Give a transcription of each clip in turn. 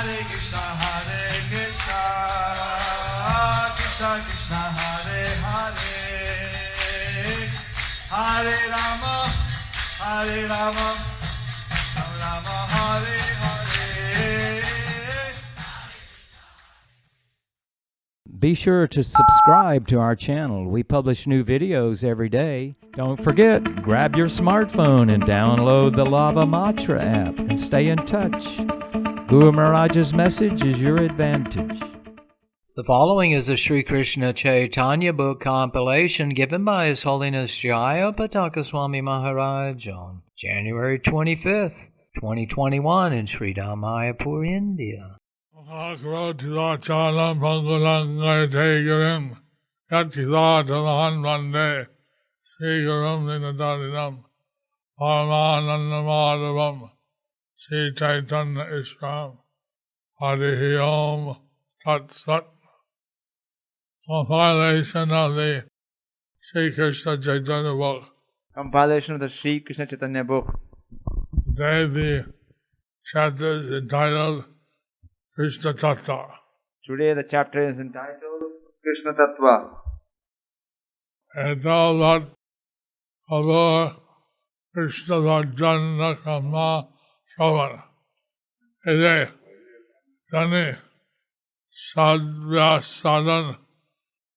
Hare Krishna, Krishna Krishna, Hare Hare, Hare Rama, Rama Rama, Hare Hare. Be sure to subscribe to our channel. We publish new videos every day. Don't forget, grab your smartphone and download the Lava Matra app and stay in touch. Guru Mahārāja's message is your advantage. The following is a Sri Kṛṣṇa Caitanya book compilation given by His Holiness Jayapataka Swami Mahārāja on January 25th, 2021 in Sri Mayapur, India. Chalam Pangulang Tegarim Yatizatalan Vande Sigurum Ninadarinam Paramanandamadavam Sri Caitanya Ishram Harihi Om Tat Sat. Compilation of the Sri Kṛṣṇa Chaitanya book. Compilation of the Sri Kṛṣṇa Chaitanya book. Today the chapter is entitled Kṛṣṇa Tattva. Today the chapter is entitled Kṛṣṇa Tattva. And all that about Kṛṣṇa Tattva Kama Shavan. Ede Dani Sadhya Sadhan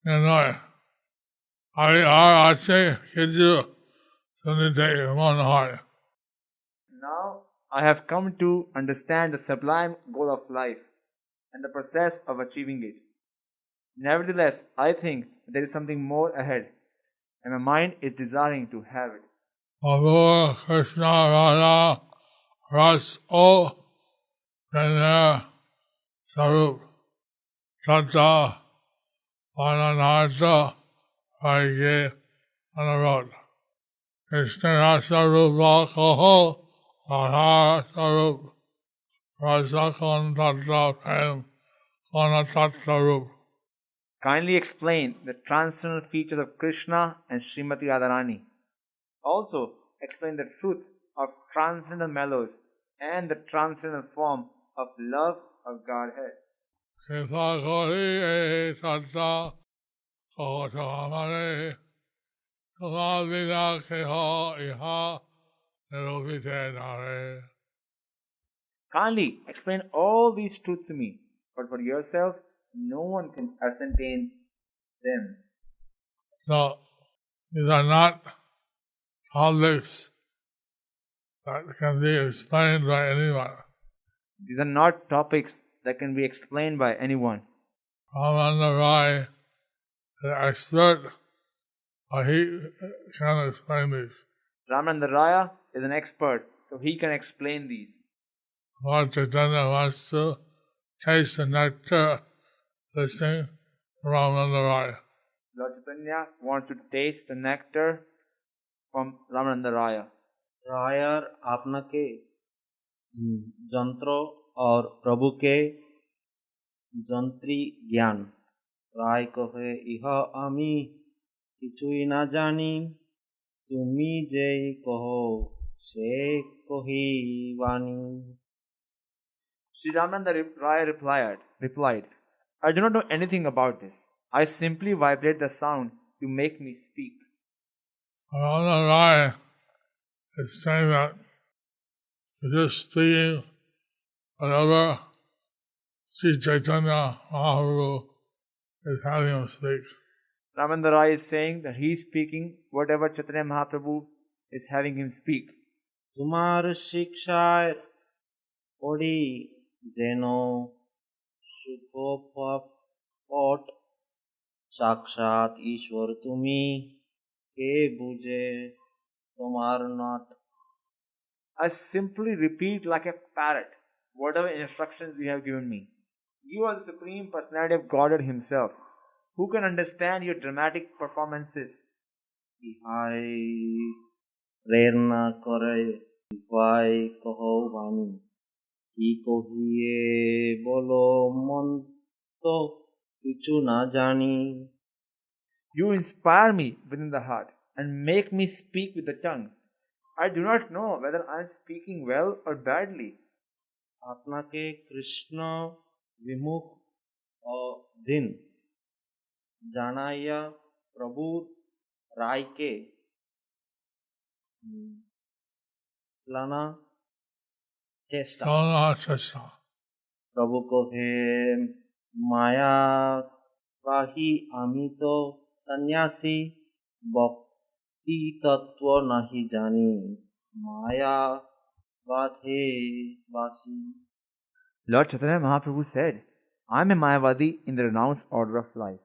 Ninoy. I say Kidu Sunite Manhai. Now I have come to understand the sublime goal of life and the process of achieving it. Nevertheless, I think there is something more ahead, and my mind is desiring to have it. Abur Krishna Radha Ras O Prana Sarup Tata Vananata Vaike Anarod Krishna Sarup Vakoho Radha Sarup Rasakon Tata Prem Kṛṣṇa Tattva. Kindly explain the transcendental features of Krishna and Srimati Radharani. Also, explain the truth of transcendental mellows and the transcendental form of love of Godhead. Kripa Kori Tata Kotamare Kavavina Keha Iha Neruvite Nare. Kindly explain all these truths to me, but for yourself, no one can ascertain them. So, these are not topics that can be explained by anyone. These are not topics that can be explained by anyone. Ramananda Rai, the expert, he can explain these. Ramananda Raya is an expert, so he can explain these. Lord Chaitanya wants to taste the nectar listening to Ramananda Rai. Lord Chaitanya wants to taste the nectar from Ramananda Raya. रायर आपनके যন্ত্র और प्रभु के যন্ত্রী জ্ঞান রায় কহে ইহ আমি কিছুই না জানি তুমি যেই কহো সে কহিবানি. Sri Ramananda Raya replied, I do not know anything about this. I simply vibrate the sound to make me speak. Ramananda Rai is saying that you're just speaking whatever Sri Caitanya Mahaprabhu is having him speak. Ramananda Raya is saying that he is speaking whatever Chaitanya Mahaprabhu is having him speak. তোমার শিক্ষায় পড়ি যেন সুখপট সাক্ষাৎ ঈশ্বর তুমি কে বুঝে তোমার not. I simply repeat like a parrot whatever instructions you have given me. You are the Supreme Personality of Godhead Himself. Who can understand your dramatic performances? ইহাই প্রেরণা করে ইহাই কহো বাণী কি কহিয়ে বলো মন তো কিছু না জানি. You inspire me within the heart and make me speak with the tongue. I do not know whether I am speaking well or badly. আপনাকে কৃষ্ণ বিমুখ ও দিন জানাইয়া প্রভুর রায়কে চালানা চেষ্টা। Kṛṣṇa. প্রভু কহে মায়াবাহী আমি তো সন্ন্যাসী ভক্তি তত্ত্ব নাহি জানি মায়া বাধে বাসী। Lord Chaitanya Mahaprabhu said, I am a Mayavadi in the renounced order of life.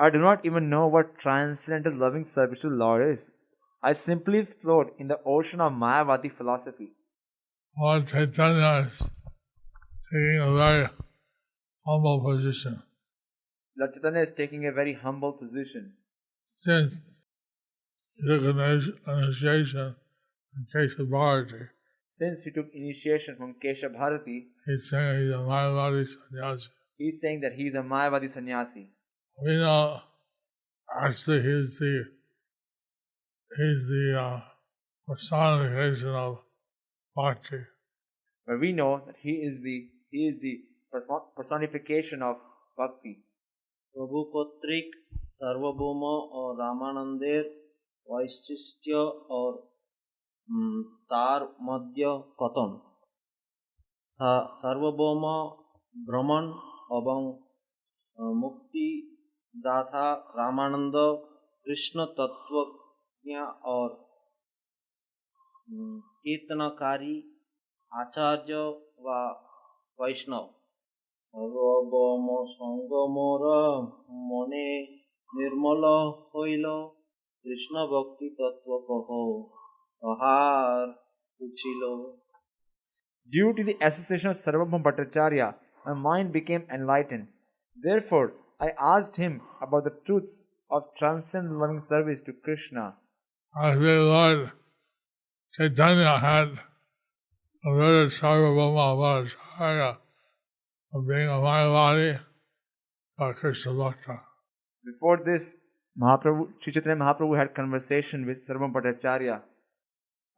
I do not even know what transcendental loving service to the Lord is. I simply float in the ocean of Mayavadi philosophy. Lord Caitanya is taking a very humble position. Lord Chaitanya is taking a very humble position. Since he took initiation in Caitanya, Since he took initiation from Kesha Bharati, he's saying he's a Mayavadi sannyasi. he's saying that he is a Mayavadi sannyasi. We know actually he's the personification of bhakti. But we know that he is the personification of bhakti. প্রভু কর্তৃক সার্বভৌম ও রামানন্দের বৈশিষ্ট্য ও তার মধ্য কথন সার্বভৌম ভ্রমণ এবং মুক্তিদাতা रामानंद कृष्ण तत्वज्ञ और कीर्तनकारी आचार्य व वैष्णव রবম সঙ্গমর মনে নির্মল হইল কৃষ্ণ ভক্তি তত্ত্ব কহ তাহার পুছিল। Due to the association of Sarvabhauma Bhattacharya, my mind became enlightened. Therefore, I asked him about the truths of transcendent loving service to Krishna. As the Lord Caitanya had converted Sarvabhauma Bhattacharya of being a Mayavadi or Kṛṣṇa Bhakta. Before this, Sri Chaitanya Mahaprabhu had conversation with Sarvabhauma Bhattacharya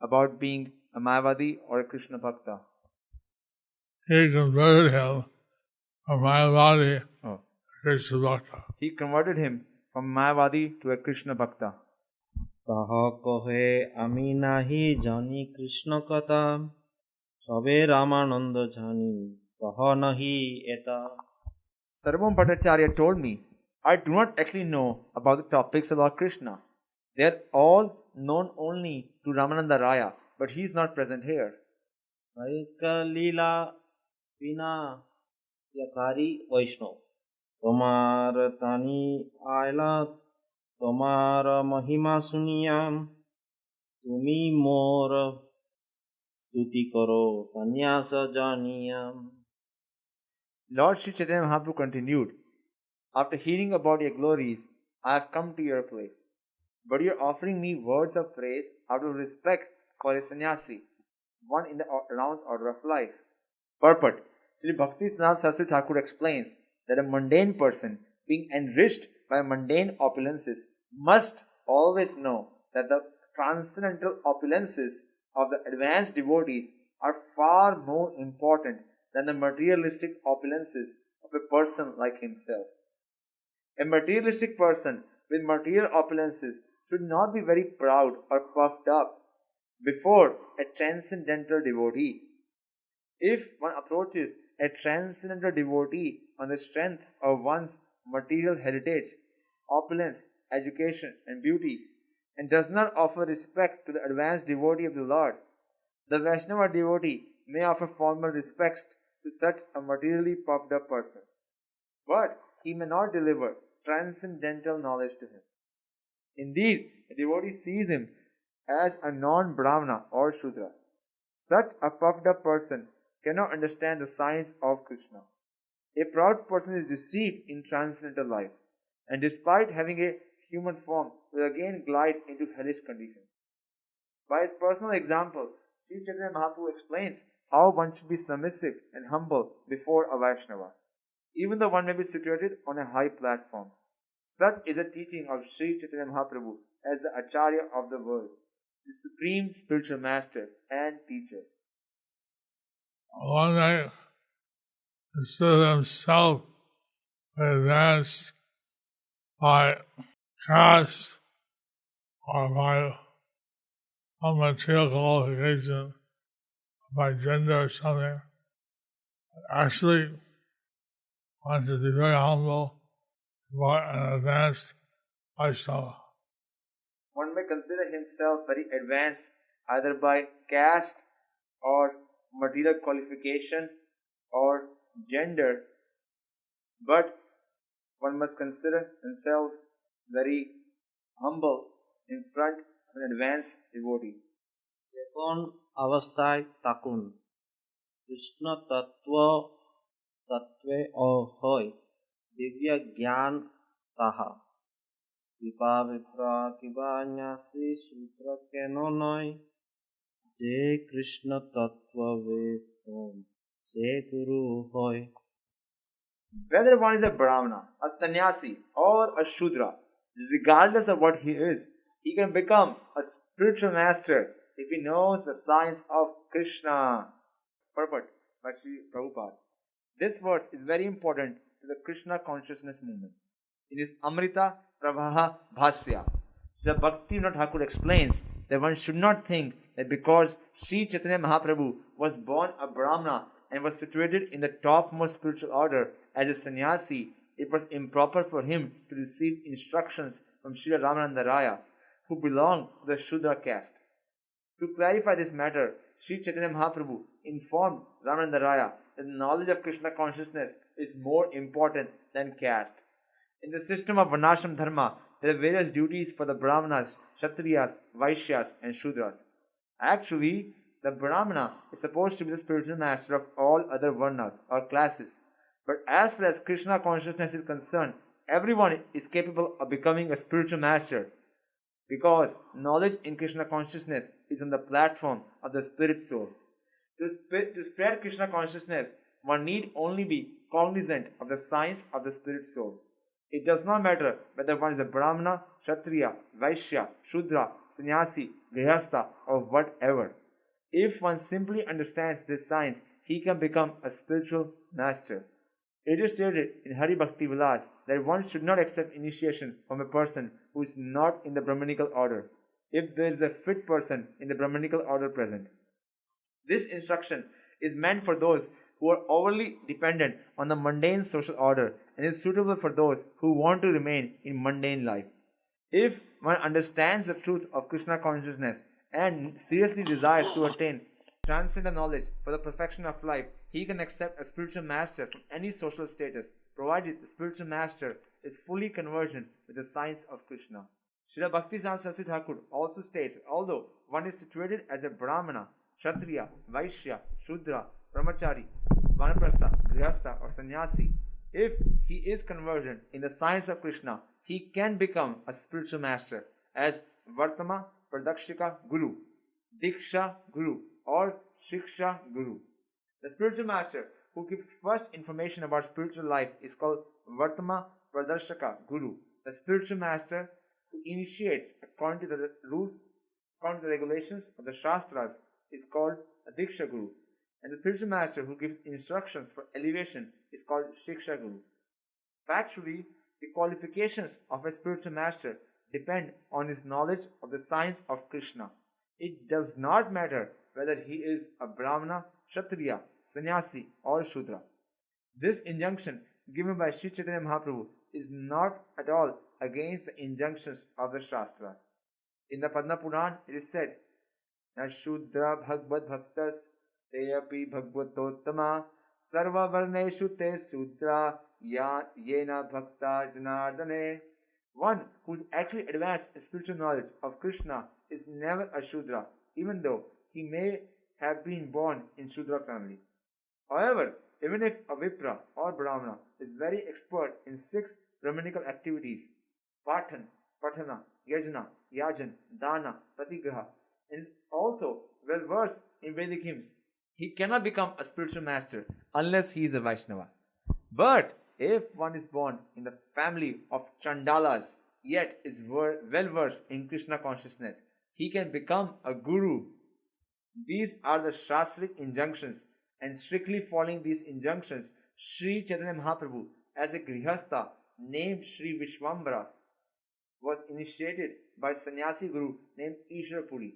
about being a Mayavadi or a Krishna Bhakta. He converted him from Mayavadi Oh. to Kṛṣṇa Bhakta. He converted him from Mayavadi to a Krishna Bhakta. তাহ কহে আমি নাহি জানি কৃষ্ণ কথা সবে রামানন্দ জানি কহ নাহি এটা। Sarvabhauma Bhattacharya told me, I do not actually know about the topics of Lord Krishna. They are all known only to Ramananda Raya, but he is not present here. লীলা বিনা यकारी वैष्णव তোমার তানি আয়লা তোমার মহিমা শুনিয়াম তুমি মোর স্তুতি করো সন্ন্যাস জানিয়াম। Lord Sri Chaitanya Mahaprabhu continued, after hearing about your glories, I have come to your place. But you are offering me words of praise out of respect for a sannyasi, one in the renounced order of life. Purport: Sri Bhakti-Siddhanta Saraswati Thakur explains that a mundane person, being enriched by mundane opulences, must always know that the transcendental opulences of the advanced devotees are far more important than the materialistic opulences of a person like himself. A materialistic person with material opulences should not be very proud or puffed up before a transcendental devotee. If one approaches a transcendental devotee on the strength of one's material heritage, opulence, education, and beauty, and does not offer respect to the advanced devotee of the Lord, the Vaishnava devotee may offer formal respects to such a materially puffed up person, but he may not deliver transcendental knowledge to him. Indeed, the devotee sees him as a non-Brahmana or Shudra. Such a puffed up person cannot understand the science of Krishna. A proud person is deceived in transcendental life, and despite having a human form, will again glide into hellish conditions. By his personal example, Sri Chaitanya Mahaprabhu explains how one should be submissive and humble before a Vaishnava, even though one may be situated on a high platform. Such is the teaching of Sri Chaitanya Mahaprabhu as the Acharya of the world, the supreme spiritual master and teacher. one may consider himself advanced by caste or by some material qualification, by gender or something. Actually, one should be very humble for an advanced Vaishnava. One may consider himself very advanced either by caste or material qualification or gender, but one must consider himself very humble in front of an advanced devotee. কোন অবস্থায় থাকুন কৃষ্ণ তত্ত্ব তত্ত্বে ও হয় দিব্য জ্ঞান তাহা কৃপা বিপ্রা কিবা ন্যাসী সূত্র কেন নয় যে কৃষ্ণ তত্ত্ব বেদ সে গুরু হয় Whether one is a Brahmana, a sannyasi, or a Shudra, regardless of what he is, he can become a spiritual master if he knows the science of Krishna. Purport by Sri Prabhupada. This verse is very important to the Krishna consciousness movement. In his Amrita Pravaha Bhasya, Sri Bhaktivinoda Thakur explains that one should not think that because Sri Chaitanya Mahaprabhu was born a Brahmana and was situated in the topmost spiritual order as a sannyasi, it was improper for him to receive instructions from Srila Ramananda Raya, who belonged to the Shudra caste. To clarify this matter, Sri Chaitanya Mahaprabhu informed Ramananda Raya that the knowledge of Krishna consciousness is more important than caste. In the system of Varnashram Dharma, there are various duties for the Brahmanas, Kshatriyas, Vaishyas, and Shudras. Actually, the Brahmana is supposed to be the spiritual master of all other Varnas or classes. But as far as Krishna consciousness is concerned, everyone is capable of becoming a spiritual master, because knowledge in Krishna consciousness is on the platform of the spirit soul. To spread Krishna consciousness, one need only be cognizant of the science of the spirit soul. It does not matter whether one is a Brahmana, Kshatriya, Vaishya, Shudra, Sannyasi, Grihastha, or whatever. If one simply understands this science, he can become a spiritual master. It is stated in Hari Bhakti Vilas that one should not accept initiation from a person who is not in the Brahmanical order, if there is a fit person in the Brahmanical order present. This instruction is meant for those who are overly dependent on the mundane social order and is suitable for those who want to remain in mundane life. If one understands the truth of Krishna consciousness and seriously desires to attain transcendental knowledge for the perfection of life, he can accept a spiritual master from any social status, provided the spiritual master is fully conversant with the science of Krishna. Srila Bhaktisiddhanta Saraswati Thakur also states that although one is situated as a Brahmana, Kshatriya, Vaishya, Shudra, Brahmachari, Vanaprastha, Grihastha, or Sannyasi, if he is conversant in the science of Krishna, he can become a spiritual master as Vartama Pradakshika Guru, Diksha Guru, or Shiksha Guru. The spiritual master who gives first information about spiritual life is called Vartama Pradarshaka Guru. The spiritual master who initiates according to the rules, according to the regulations of the Shastras is called a Diksha Guru. And the spiritual master who gives instructions for elevation is called Shiksha Guru. Factually, the qualifications of a spiritual master depend on his knowledge of the science of Krishna. It does not matter whether he is a Brahmana, Kshatriya, Sannyasi, or Shudra. This injunction given by Sri Chaitanya Mahaprabhu is not at all against the injunctions of the Shastras. In the Padma Puran, it is said, Na Shudra Bhagavad Bhaktas Teyapi Bhagavatottama Sarva Varneshu Te Sudra Yena Bhakta Janardane. One who is actually advanced in spiritual knowledge of Krishna is never a Shudra, even though he may have been born in Shudra family. However, even if a Vipra or Brahmana is very expert in 6 Brahmanical activities, Patan, Patana, Yajna, Yajan, Dana, Pratigraha, and is also well versed in Vedic hymns, he cannot become a spiritual master unless he is a Vaishnava. But if one is born in the family of Chandalas, yet is well versed in Krishna consciousness, he can become a Guru. These are the Shastric injunctions and strictly following these injunctions, Sri Chaitanya Mahaprabhu, as a Grihastha named Sri Vishwambara, was initiated by sannyasi guru named Ishwar Puri.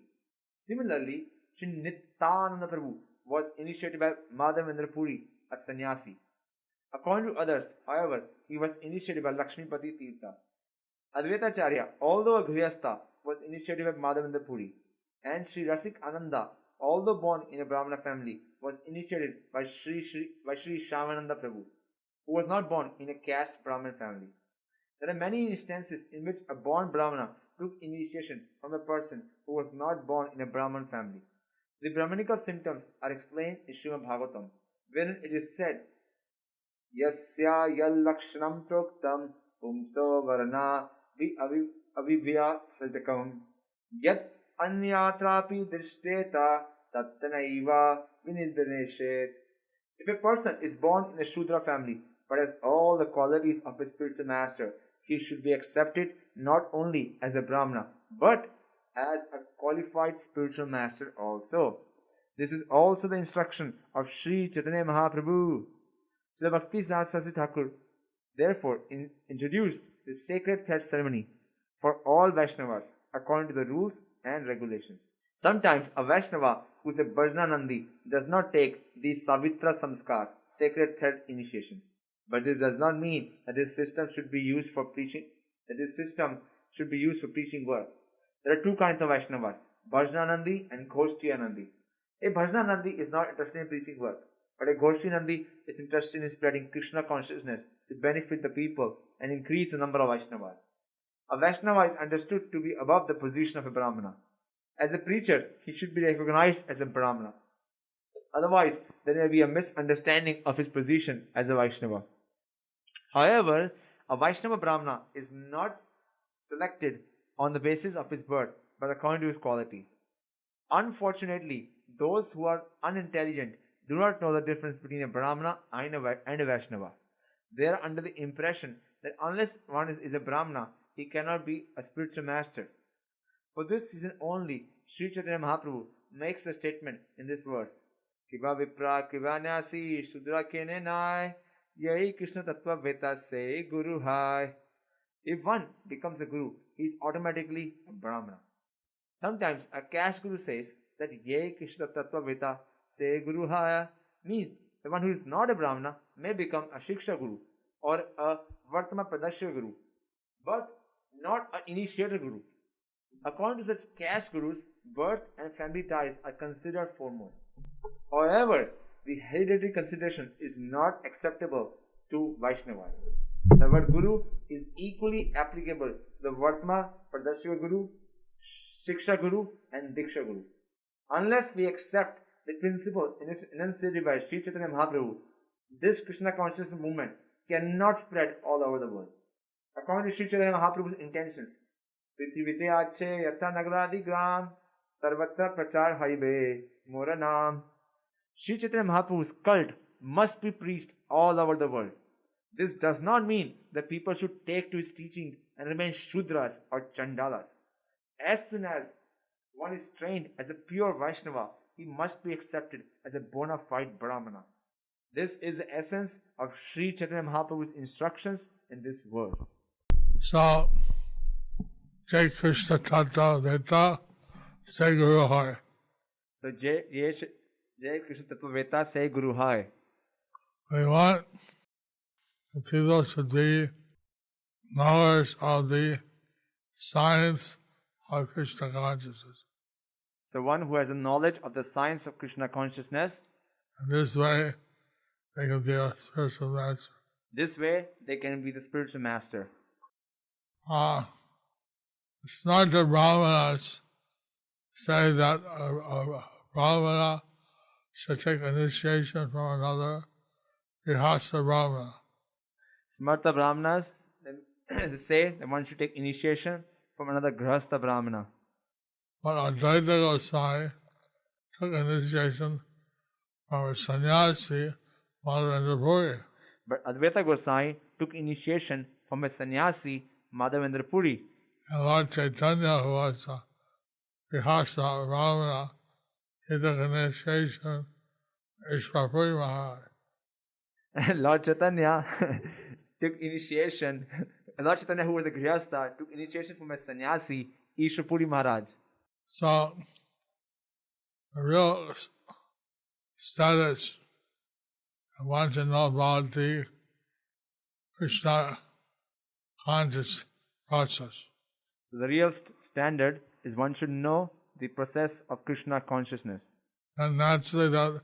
Similarly, Sri Nityananda Prabhu was initiated by Madhavendra Puri, a sannyasi. According to others, however, he was initiated by Lakshmipati Tirtha. Advaitacharya, although a Grihastha, was initiated by Madhavendra Puri. And Sri Rasik Ananda, although born in a Brahmana family, was initiated by Sri Shyamananda Prabhu, who was not born in a caste Brahmin family. There are many instances in which a born Brahmana took initiation from a person who was not born in a Brahmin family. The Brahmanical symptoms are explained in Srimad Bhagavatam, wherein it is said, Yasya yal lakshanam proktam pumso varana vi avivya sajakam yat anyatrapi drishteta tattanaiva vinidhaneshet. If a person is born in a Shudra family but has all the qualities of a spiritual master, he should be accepted not only as a Brahmana but as a qualified spiritual master also. This is also the instruction of Sri Chaitanya Mahaprabhu. Srila Bhakti Saraswati Thakur therefore introduced the sacred thread ceremony for all Vaishnavas according to the rules and regulations. Sometimes a Vaishnava who is a Bhajananandi does not take the Savitra Samskar, sacred thread initiation. But this does not mean that this system should be used for preaching. Work. There are two kinds of Vaishnavas, Bhajananandi and Goshtiyanandi. A Bhajananandi is not interested in preaching work, but a Goshtiyanandi is interested in spreading Krishna consciousness to benefit the people and increase the number of Vaishnavas. A Vaishnava is understood to be above the position of a Brahmana. As a preacher, he should be recognized as a Brahmana. Otherwise, there may be a misunderstanding of his position as a Vaishnava. However, a Vaishnava Brahmana is not selected on the basis of his birth, but according to his qualities. Unfortunately, those who are unintelligent do not know the difference between a Brahmana and a Vaishnava. They are under the impression that unless one is a Brahmana, he cannot be a spiritual master. For this reason only, Sri Chaitanya Mahaprabhu makes a statement in this verse. Kiva vipra kivanyasi shudra kene nai yai Kṛṣṇa Tattva veta se guru hai. If one becomes a guru, he is automatically a Brahmana. Sometimes a caste guru says that yai Kṛṣṇa Tattva veta se guru hai means the one who is not a Brahmana may become a Shiksha guru or a Vartama Pradashya guru, but not an initiator guru. According to such caste gurus, birth and family ties are considered foremost. However, the hereditary consideration is not acceptable to Vaishnavas. The word guru is equally applicable to the Vartma Pradashya guru, Shiksha guru and Diksha guru. Unless we accept the principle enunciated by Sri Chaitanya Mahaprabhu, this Krishna consciousness movement cannot spread all over the world. According to Sri Chaitanya Mahaprabhu's intentions, Prithivite Ache Yatha Nagradi Gram Sarvatra Prachar Haibe Moranam. Sri Chaitanya Mahaprabhu's cult must be preached all over the world. This does not mean that people should take to his teaching and remain Shudras or Chandalas. As soon as one is trained as a pure Vaishnava, he must be accepted as a bona fide Brahmana. This is the essence of Sri Chaitanya Mahaprabhu's instructions in this verse. So, Jai Kṛṣṇa Tattva Veta Se Guru Hai. So, Jai Kṛṣṇa Tattva Veta Se Guru Hai. We want the people to be knowledge of the science of Krishna consciousness. So one who has a knowledge of the science of Krishna consciousness, and this way they can be a spiritual master. This way they can be the spiritual master. It's not the Brahmanas say that a Brahmana should take initiation from another Grihastha Brahmana. Smarta Brahmanas say that one should take initiation from another Grihastha Brahmana. But Advaita Goswami took initiation from a sannyasi, Madhavendra Puri. But Advaita Goswami took initiation from a sannyasi, Madhavendra Puri. And Lord Caitanya, who was a Grihastha Brahmana, he took initiation Ishwar Puri Mahārāja. Lord Chaitanya took initiation. Lord Chaitanya, who was a Grihastha, took initiation from a sannyasi, Ishwar Puri Mahārāja. So, the real status I want to know about the Krishna conscious process. So the real standard is one should know the process of Krishna consciousness. And naturally that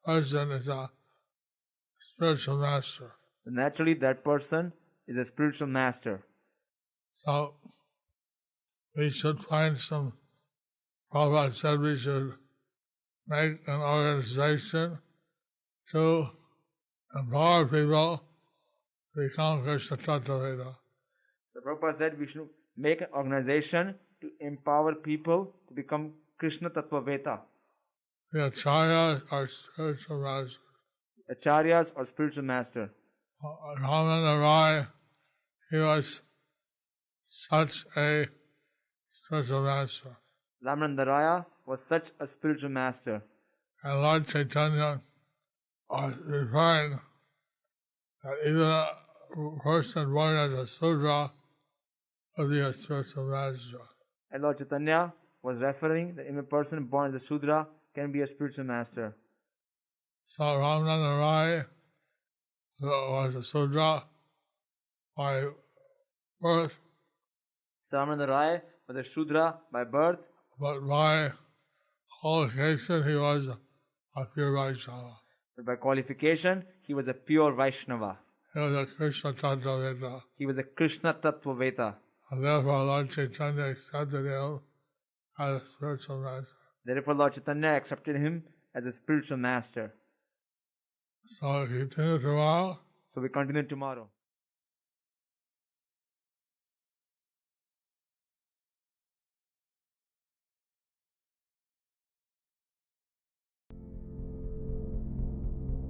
person is a spiritual master. So naturally that person is a spiritual master. So we should find some, Prabhupada said we should make an organization to empower people to become Kṛṣṇa Tattva. So Prabhupada said we should make an organization to empower people to become Kṛṣṇa Tattva. The acharyas are spiritual masters. Acharyas or spiritual master. Ramananda Rai, he was such a spiritual master. Ramananda Raya was such a spiritual master. And Lord Caitanya was referring that even a person born as a Sudra would be a spiritual master. And Lord Chaitanya was referring that even a person born as a Sudra can be a spiritual master. So Ramananda Rai was a Sudra by birth, So Ramananda Rai was a Shudra by birth, but by qualification he was a pure Vaishnava. but by qualification he was a pure Vaishnava. He was a Kṛṣṇa Tattva. He was a Kṛṣṇa Tattva. And therefore Lord Chaitanya accepted him as a spiritual master. Therefore Lord Chaitanya accepted him as a spiritual master. So we continue tomorrow. So we continue tomorrow.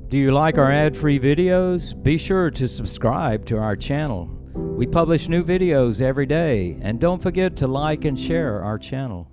Do you like our ad-free videos? Be sure to subscribe to our channel. We publish new videos every day, and don't forget to like and share our channel.